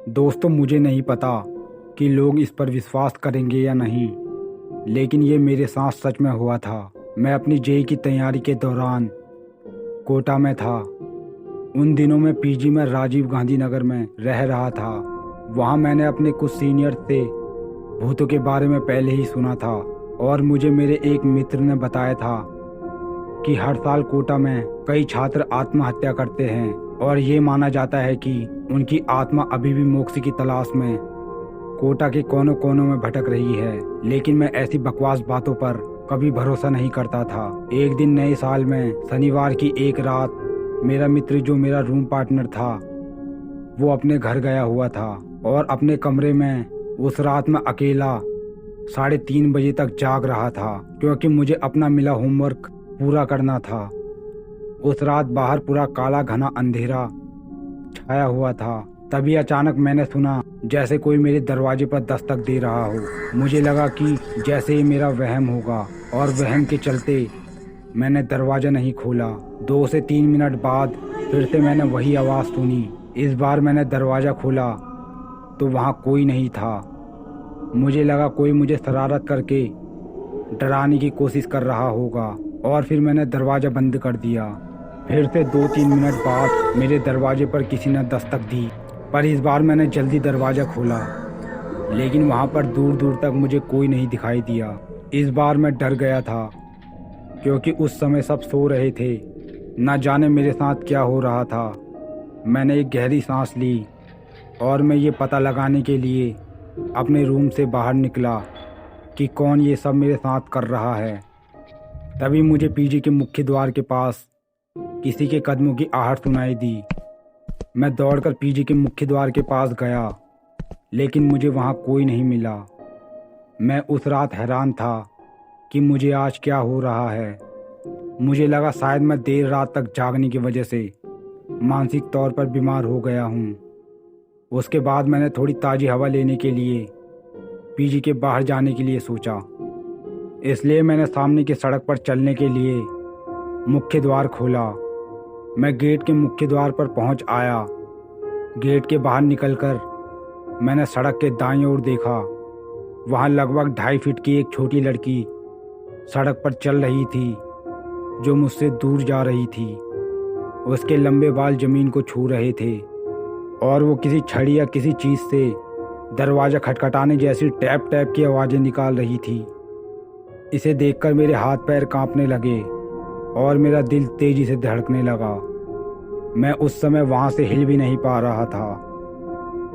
दोस्तों, मुझे नहीं पता कि लोग इस पर विश्वास करेंगे या नहीं, लेकिन ये मेरे साथ सच में हुआ था। मैं अपनी जेई की तैयारी के दौरान कोटा में था। उन दिनों में पीजी में राजीव गांधी नगर में रह रहा था। वहाँ मैंने अपने कुछ सीनियर से भूतों के बारे में पहले ही सुना था और मुझे मेरे एक मित्र ने बताया था कि हर साल कोटा में कई छात्र आत्महत्या करते हैं और ये माना जाता है कि उनकी आत्मा अभी भी मोक्ष की तलाश में कोटा के कोनों कोनों में भटक रही है। लेकिन मैं ऐसी बकवास बातों पर कभी भरोसा नहीं करता था। एक दिन नए साल में शनिवार की एक रात मेरा मित्र, जो मेरा रूम पार्टनर था, वो अपने घर गया हुआ था और अपने कमरे में उस रात में अकेला 3:30 बजे तक जाग रहा था, क्योंकि मुझे अपना मिला होमवर्क पूरा करना था। उस रात बाहर पूरा काला घना अंधेरा छाया हुआ था। तभी अचानक मैंने सुना जैसे कोई मेरे दरवाजे पर दस्तक दे रहा हो। मुझे लगा कि जैसे ये मेरा वहम होगा और वहम के चलते मैंने दरवाज़ा नहीं खोला। 2 से 3 मिनट बाद फिर से मैंने वही आवाज़ सुनी। इस बार मैंने दरवाज़ा खोला तो वहाँ कोई नहीं था। मुझे लगा कोई मुझे शरारत करके डराने की कोशिश कर रहा होगा और फिर मैंने दरवाज़ा बंद कर दिया। फिर से 2-3 मिनट बाद मेरे दरवाजे पर किसी ने दस्तक दी, पर इस बार मैंने जल्दी दरवाज़ा खोला, लेकिन वहाँ पर दूर दूर तक मुझे कोई नहीं दिखाई दिया। इस बार मैं डर गया था, क्योंकि उस समय सब सो रहे थे। न जाने मेरे साथ क्या हो रहा था। मैंने एक गहरी सांस ली और मैं ये पता लगाने के लिए अपने रूम से बाहर निकला कि कौन ये सब मेरे साथ कर रहा है। तभी मुझे पीजी के मुख्य द्वार के पास किसी के कदमों की आहट सुनाई दी। मैं दौड़कर पीजी के मुख्य द्वार के पास गया, लेकिन मुझे वहाँ कोई नहीं मिला। मैं उस रात हैरान था कि मुझे आज क्या हो रहा है। मुझे लगा शायद मैं देर रात तक जागने की वजह से मानसिक तौर पर बीमार हो गया हूँ। उसके बाद मैंने थोड़ी ताज़ी हवा लेने के लिए पीजी के बाहर जाने के लिए सोचा। इसलिए मैंने सामने की सड़क पर चलने के लिए मुख्य द्वार खोला। मैं गेट के मुख्य द्वार पर पहुंच आया। गेट के बाहर निकलकर मैंने सड़क के दाईं ओर देखा। वहां लगभग 2.5 फीट की एक छोटी लड़की सड़क पर चल रही थी, जो मुझसे दूर जा रही थी। उसके लंबे बाल जमीन को छू रहे थे और वो किसी छड़ी या किसी चीज़ से दरवाज़ा खटखटाने जैसी टैप टैप की आवाज़ें निकाल रही थी। इसे देखकर मेरे हाथ पैर कांपने लगे और मेरा दिल तेजी से धड़कने लगा। मैं उस समय वहाँ से हिल भी नहीं पा रहा था।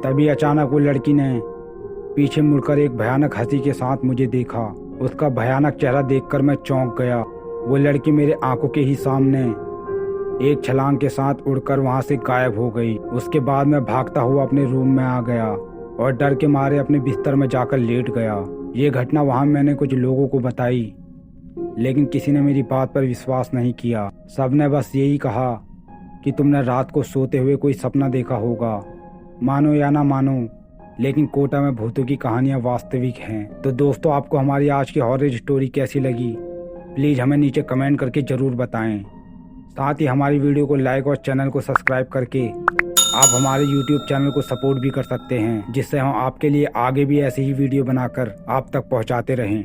तभी अचानक वो लड़की ने पीछे मुड़कर एक भयानक हंसी के साथ मुझे देखा। उसका भयानक चेहरा देखकर मैं चौंक गया। वो लड़की मेरे आंखों के ही सामने एक छलांग के साथ उड़कर वहाँ से गायब हो गई। उसके बाद मैं भागता हुआ अपने रूम में आ गया और डर के मारे अपने बिस्तर में जाकर लेट गया। ये घटना वहाँ मैंने कुछ लोगों को बताई, लेकिन किसी ने मेरी बात पर विश्वास नहीं किया। सबने बस यही कहा कि तुमने रात को सोते हुए कोई सपना देखा होगा। मानो या ना मानो, लेकिन कोटा में भूतों की कहानियाँ वास्तविक हैं। तो दोस्तों, आपको हमारी आज की हॉरर स्टोरी कैसी लगी, प्लीज़ हमें नीचे कमेंट करके ज़रूर बताएं। साथ ही हमारी वीडियो को लाइक और चैनल को सब्सक्राइब करके आप हमारे YouTube चैनल को सपोर्ट भी कर सकते हैं, जिससे हम आपके लिए आगे भी ऐसे ही वीडियो बनाकर आप तक पहुंचाते रहें।